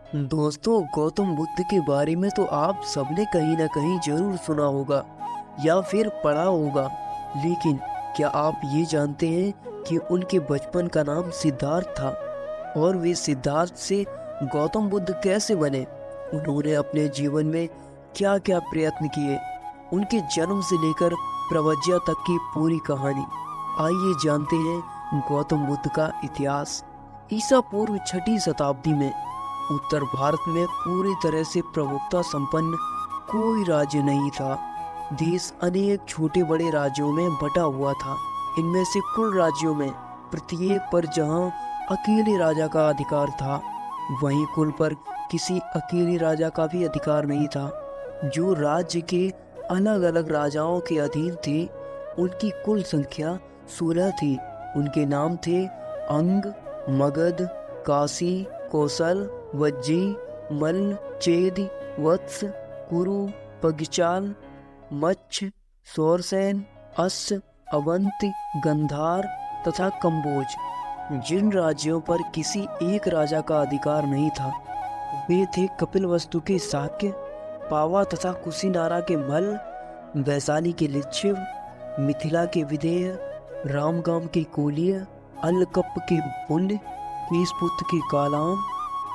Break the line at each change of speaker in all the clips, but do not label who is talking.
दोस्तों, गौतम बुद्ध के बारे में तो आप सबने कहीं ना कहीं जरूर सुना होगा या फिर पढ़ा होगा। लेकिन क्या आप ये जानते हैं कि उनके बचपन का नाम सिद्धार्थ था? और वे सिद्धार्थ से गौतम बुद्ध कैसे बने? उन्होंने अपने जीवन में क्या क्या प्रयत्न किए? उनके जन्म से लेकर प्रवज्या तक की पूरी कहानी आइए जानते हैं। गौतम बुद्ध का इतिहास। ईसा पूर्व 6वीं शताब्दी में उत्तर भारत में पूरी तरह से प्रभुत्व संपन्न कोई राज्य नहीं था। देश अनेक छोटे बड़े राज्यों में बटा हुआ था। इनमें से कुल राज्यों में प्रत्येक पर जहां अकेले राजा का अधिकार था, वहीं कुल पर किसी अकेले राजा का भी अधिकार नहीं था। जो राज्य के अलग अलग राजाओं के अधीन थे, उनकी कुल संख्या 16 थी। उनके नाम थे अंग, मगध, काशी, कौशल, वज्जी, मल्ल, चेद, वत्स, कुरु, पगचाल, मच्छ, सौरसेन, अश्व, अवंती, गंधार तथा कंबोज। जिन राज्यों पर किसी एक राजा का अधिकार नहीं था, वे थे कपिलवस्तु के शाक्य, पावा तथा कुशीनारा के मल्ल, वैशाली के लिच्छिव, मिथिला के विदेह, रामगाम के कोलिय, अलकप के पुण्य, केशपुत्र के कालाम,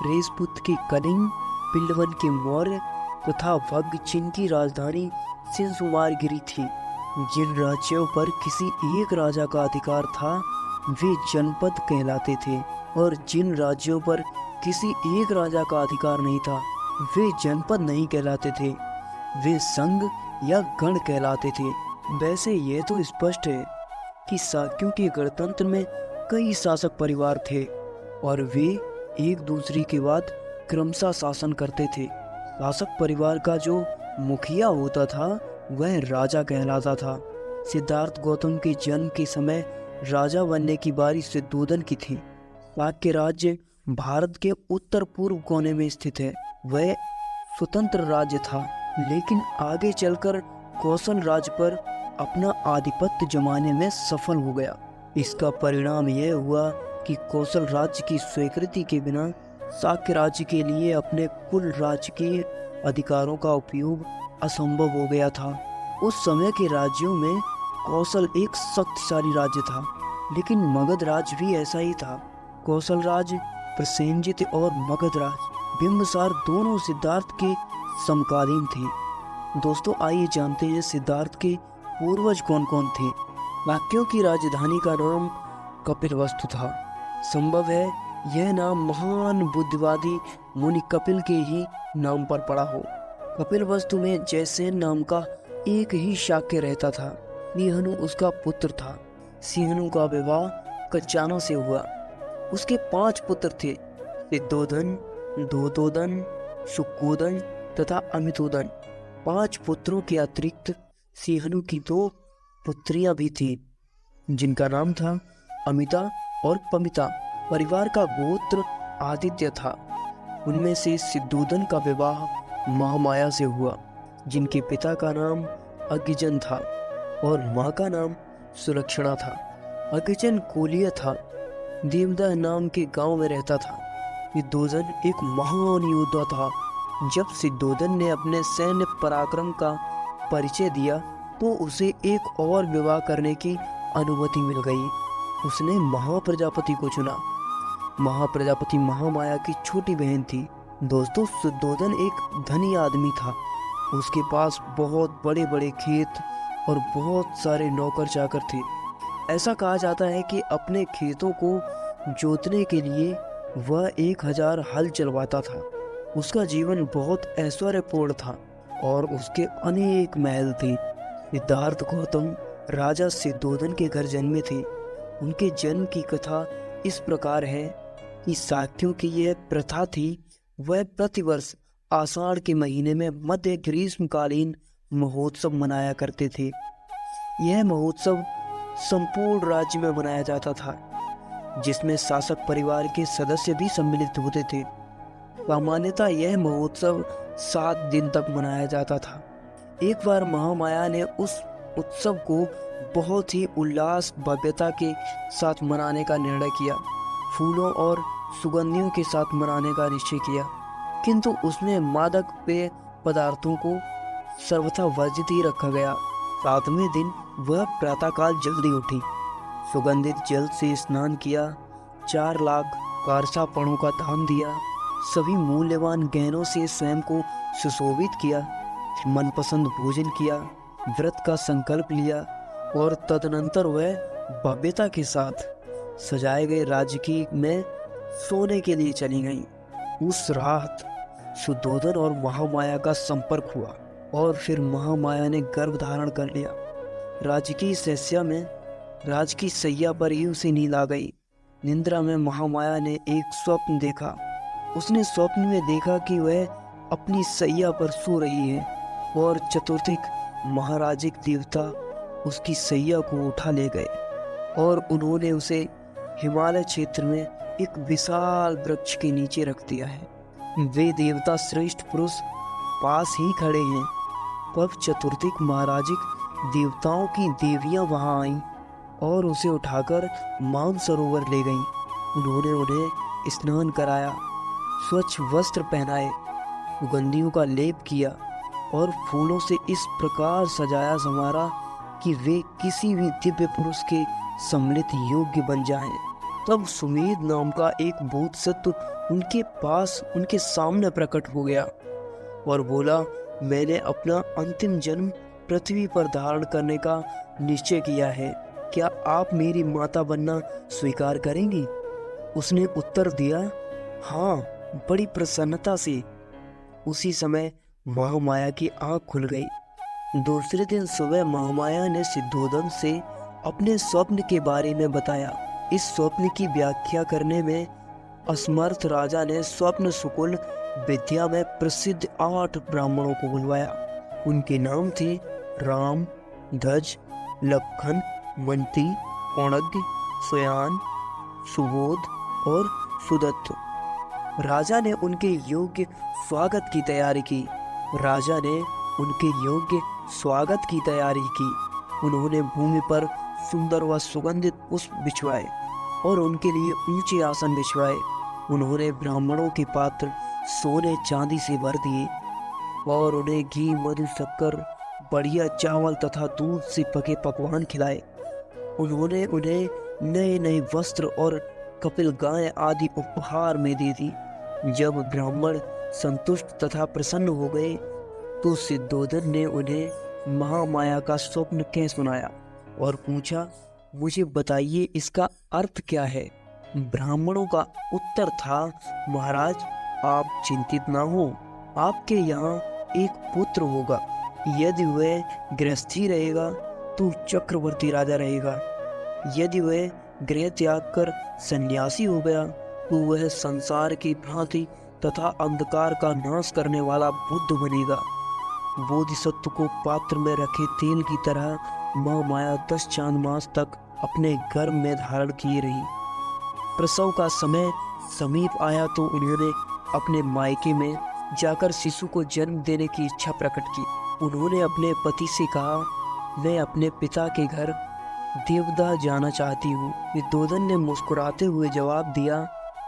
रेसपुत्र की कलिंग, पिल्लवन के मौर्य तथा वग्ग चीन की राजधानी सिंसुमारगिरी थी। जिन राज्यों पर किसी एक राजा का अधिकार था, वे जनपद कहलाते थे, और जिन राज्यों पर किसी एक राजा का अधिकार नहीं था, वे जनपद नहीं कहलाते थे, वे संघ या गण कहलाते थे। वैसे ये तो स्पष्ट है कि शाक्यों के गणतंत्र में कई शासक परिवार थे और वे एक दूसरे के बाद क्रमशः शासन करते थे। शासक परिवार का जो मुखिया होता था, वह राजा कहलाता था। सिद्धार्थ गौतम के जन्म के समय राजा बनने की बारी सिद्धोधन की थी। शाक्य राज्य भारत के उत्तर पूर्व कोने में स्थित है। वह स्वतंत्र राज्य था, लेकिन आगे चलकर कौशल राज्य पर अपना आधिपत्य जमाने में सफल हो गया। इसका परिणाम यह हुआ कि कौशल राज्य की स्वीकृति के बिना शाक्य राज्य के लिए अपने कुल राज्य के अधिकारों का उपयोग असंभव हो गया था। उस समय के राज्यों में कौशल एक शक्तिशाली राज्य था, लेकिन मगध राज्य भी ऐसा ही था। कौशल राज्य, प्रसेनजित और मगध राज्य बिंबिसार दोनों सिद्धार्थ के समकालीन थे। दोस्तों, आइए जानते हैं सिद्धार्थ के पूर्वज कौन कौन थे। वाक्यों की राजधानी का नाम कपिलवस्तु था। संभव है यह नाम महान बुद्धिवादी मुनि कपिल के ही नाम पर पड़ा हो। कपिलवस्तु में जयसेन नाम का एक ही शाक्य रहता था। सिंहनु उसका पुत्र था। सिंहनु का विवाह कच्चाना से हुआ। उसके 5 पुत्र थे, सिद्धोधन, धोतोदन, शुक्कोदन तथा अमितोदन। 5 पुत्रों के अतिरिक्त सिंहनु की 2 पुत्रियां भी थी, जिनका नाम था अमिता और पमिता। परिवार का गोत्र आदित्य था। उनमें से सिद्धोधन का विवाह महामाया से हुआ, जिनके पिता का नाम अगिजन था और माँ का नाम सुलक्षणा था। अगिजन कोलिय था, देवदह नाम के गांव में रहता था। सिद्धोधन एक महान योद्धा था। जब सिद्धोधन ने अपने सैन्य पराक्रम का परिचय दिया, तो उसे एक और विवाह करने की अनुमति मिल गई। उसने महाप्रजापति को चुना। महाप्रजापति महामाया की छोटी बहन थी। दोस्तों, सिद्धोधन एक धनी आदमी था। उसके पास बहुत बड़े बड़े खेत और बहुत सारे नौकर चाकर थे। ऐसा कहा जाता है कि अपने खेतों को जोतने के लिए वह 1000 हल चलवाता था। उसका जीवन बहुत ऐश्वर्यपूर्ण था और उसके अनेक महल थे। सिद्धार्थ गौतम राजा सिद्धोधन के घर जन्मे थे। उनके जन्म की कथा इस प्रकार है कि शाक्यों की यह प्रथा थी, वह प्रतिवर्ष आषाढ़ के महीने में मध्य ग्रीष्मकालीन महोत्सव मनाया करते थे। यह महोत्सव संपूर्ण राज्य में मनाया जाता था, जिसमें शासक परिवार के सदस्य भी सम्मिलित होते थे। सामान्यतः यह महोत्सव 7 दिन तक मनाया जाता था। एक बार महामाया ने उस उत्सव को बहुत ही उल्लास भव्यता के साथ मनाने का निर्णय किया। फूलों और सुगंधियों के साथ मनाने का निश्चय किया। किंतु उसमें मादक पेय पदार्थों को सर्वथा वर्जित ही रखा गया। 7वें दिन वह प्रातःकाल जल्दी उठी, सुगंधित जल से स्नान किया, 4 लाख कारसापणों का दान दिया, सभी मूल्यवान गहनों से स्वयं को सुशोभित किया, मनपसंद भोजन किया, व्रत का संकल्प लिया और तदनंतर वह भव्यता के साथ सजाए गए राजकीय में सोने के लिए चली गई। उस रात सुद्धोधन और महामाया का संपर्क हुआ और फिर महामाया ने गर्भ धारण कर लिया। राजकीय शैया में राजकीय सैया पर ही उसे नींद आ गई। निद्रा में महामाया ने एक स्वप्न देखा। उसने स्वप्न में देखा कि वह अपनी सैया पर सो रही है और चतुर्थिक महाराजिक देवता उसकी सैया को उठा ले गए और उन्होंने उसे हिमालय क्षेत्र में एक विशाल वृक्ष के नीचे रख दिया है। वे देवता श्रेष्ठ पुरुष पास ही खड़े हैं। तब चतुर्थिक महाराजिक देवताओं की देवियां वहां आईं और उसे उठाकर मानसरोवर ले गईं। उन्होंने उन्हें स्नान कराया, स्वच्छ वस्त्र पहनाए, सुगंधियों का लेप किया और फूलों से इस प्रकार सजाया संवारा कि वे किसी भी दिव्य पुरुष के सम्मिलित योग्य बन जाएं। तब सुमेध नाम का एक बोधिसत्व उनके पास उनके सामने प्रकट हो गया और बोला, मैंने अपना अंतिम जन्म पृथ्वी पर धारण करने का निश्चय किया है, क्या आप मेरी माता बनना स्वीकार करेंगी? उसने उत्तर दिया, हाँ, बड़ी प्रसन्नता से। उसी समय महामाया की आंख खुल गई। दूसरे दिन सुबह महामाया ने सिद्धोधन से अपने स्वप्न के बारे में बताया। इस स्वप्न की व्याख्या करने में असमर्थ राजा ने स्वप्न सुकुल विद्या में प्रसिद्ध 8 ब्राह्मणों को बुलवाया। उनके नाम थे राम, ध्वज, लखन, मंती, पौणज्ञ, सुयान, सुबोध और सुदत्त। राजा ने उनके योग्य स्वागत की तैयारी की। उन्होंने भूमि पर सुंदर व सुगंधित पुष्प बिछवाए और उनके लिए ऊंचे आसन बिछवाए। उन्होंने ब्राह्मणों के पात्र सोने चांदी से भर दिए और उन्हें घी, मधु, शक्कर, बढ़िया चावल तथा दूध से पके पकवान खिलाए। उन्होंने उन्हें नए नए वस्त्र और कपिल गाय आदि उपहार में दे दी। जब ब्राह्मण संतुष्ट तथा प्रसन्न हो गए तो सिद्धोधन ने उन्हें महामाया का स्वप्न कह सुनाया और पूछा, मुझे बताइए इसका अर्थ क्या है? ब्राह्मणों का उत्तर था, महाराज, आप चिंतित ना हो, आपके यहाँ एक पुत्र होगा। यदि वह गृहस्थी रहेगा तो चक्रवर्ती राजा रहेगा। यदि वह गृह त्याग कर सन्यासी हो गया तो वह संसार की भ्रांति तथा अंधकार का नाश करने वाला बुद्ध बनेगा। बोधिसत्व को पात्र में रखे तेल की तरह महामाया 10 चांद्रमास तक अपने गर्भ में धारण किए रही। प्रसव का समय समीप आया तो उन्होंने अपने मायके में जाकर शिशु को जन्म देने की इच्छा प्रकट की। उन्होंने अपने पति से कहा, मैं अपने पिता के घर देवदाह जाना चाहती हूँ। विद्धोधन ने मुस्कुराते हुए जवाब दिया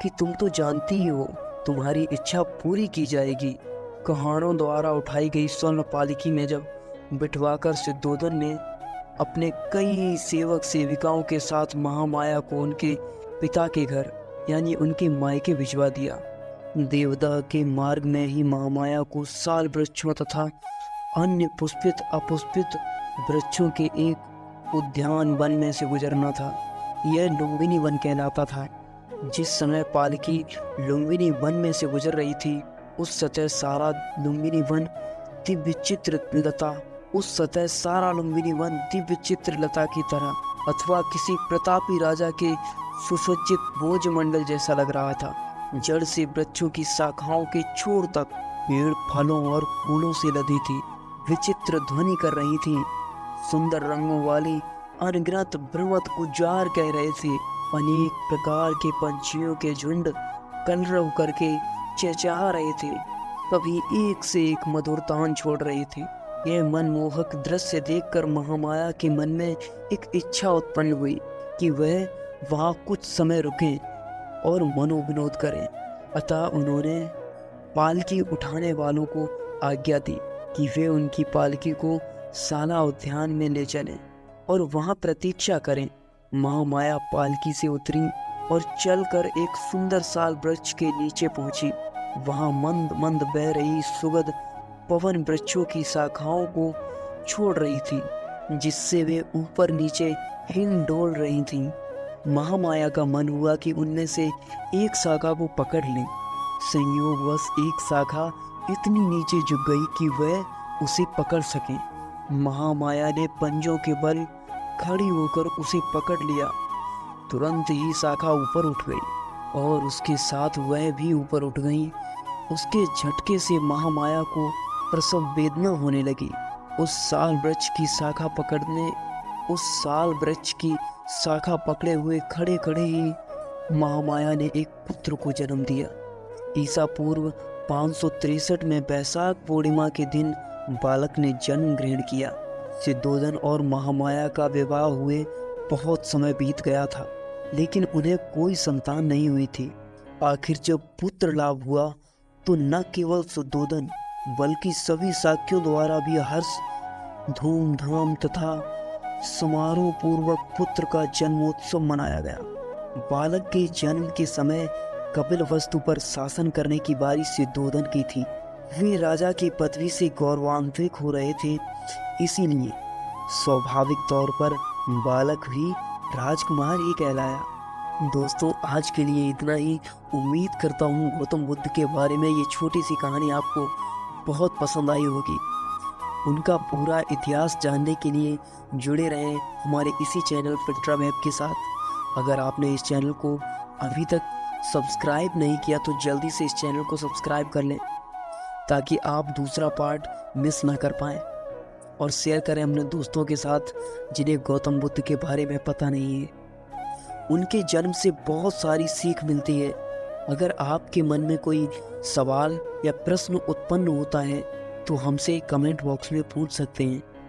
कि तुम तो जानती ही हो, तुम्हारी इच्छा पूरी की जाएगी। कहानों द्वारा उठाई गई स्वर्ण पालिकी में जब बिठवाकर सिद्धोधन ने अपने कई सेवक सेविकाओं के साथ महामाया को उनके पिता के घर यानी उनके मायके भिजवा दिया। देवदाह के मार्ग में ही महामाया को साल वृक्षों तथा अन्य पुष्पित अपुष्पित वृक्षों के एक उद्यान वन में से गुजरना था। यह लुम्बिनी वन कहलाता था। जिस समय पालकी लुम्बिनी वन में से गुजर रही थी उस सतह सारा लुम्बिनी वन दिव्य चित्रलता की तरह अथवा किसी प्रतापी राजा के सुसज्जित भोजमंडल जैसा लग रहा था। जड़ से वृक्षों की शाखाओं के छोर तक पेड़ फलों और फूलों से लदी थी, विचित्र ध्वनि कर रही थी। सुंदर रंगों वाली अनगिनत भ्रमत गुजार कह रहे थे। अनेक प्रकार के पंछियों के झुंड कलरव करके चहचहा रहे थे, कभी एक से एक मधुर तान छोड़ रहे थे। यह मनमोहक दृश्य देखकर महामाया के मन में एक इच्छा उत्पन्न हुई कि वह वहाँ कुछ समय रुकें और मनोविनोद करें। अतः उन्होंने पालकी उठाने वालों को आज्ञा दी कि वे उनकी पालकी को साला उद्यान में ले चलें और वहां प्रतीक्षा करें। महामाया पालकी से उतरी और चलकर एक सुंदर साल वृक्ष के नीचे पहुंची। वहां मंद मंद बह रही सुगंध पवन वृक्षों की शाखाओं को छोड़ रही थी, जिससे वे ऊपर नीचे हिल-डोल रही थीं। महामाया का मन हुआ कि उनमें से एक शाखा को पकड़ लें। संयोगवश एक शाखा इतनी नीचे झुक गई कि वह उसे पकड़ सके। महामाया ने पंजों के बल खड़ी होकर उसे पकड़ लिया। तुरंत ही शाखा ऊपर उठ गई और उसके साथ वह भी ऊपर उठ गई। उसके झटके से महामाया को प्रसव वेदना होने लगी। उस साल वृक्ष की शाखा पकड़े हुए खड़े खड़े ही महामाया ने एक पुत्र को जन्म दिया। ईसा पूर्व 563 में बैसाख पूर्णिमा के दिन बालक ने जन्म ग्रहण किया। सिद्धोदन और महामाया का विवाह हुए बहुत समय बीत गया था, लेकिन उन्हें कोई संतान नहीं हुई थी। आखिर जब पुत्र लाभ हुआ तो न केवल सिद्धोदन बल्कि सभी शाक्यों द्वारा भी हर्ष, धूमधाम तथा समारोह पूर्वक पुत्र का जन्मोत्सव मनाया गया। बालक के जन्म के समय कपिलवस्तु पर शासन करने की बारी सिद्धोदन की थी। वे राजा की पदवी से गौरवान्वित हो रहे थे, इसीलिए स्वाभाविक तौर पर बालक भी राजकुमार ही कहलाया। दोस्तों, आज के लिए इतना ही। उम्मीद करता हूँ गौतम बुद्ध के बारे में ये छोटी सी कहानी आपको बहुत पसंद आई होगी। उनका पूरा इतिहास जानने के लिए जुड़े रहें हमारे इसी चैनल पिट्रा मैप के साथ। अगर आपने इस चैनल को अभी तक सब्सक्राइब नहीं किया तो जल्दी से इस चैनल को सब्सक्राइब कर लें, ताकि आप दूसरा पार्ट मिस ना कर पाएँ। और शेयर करें अपने दोस्तों के साथ जिन्हें गौतम बुद्ध के बारे में पता नहीं है। उनके जन्म से बहुत सारी सीख मिलती है। अगर आपके मन में कोई सवाल या प्रश्न उत्पन्न होता है तो हमसे कमेंट बॉक्स में पूछ सकते हैं।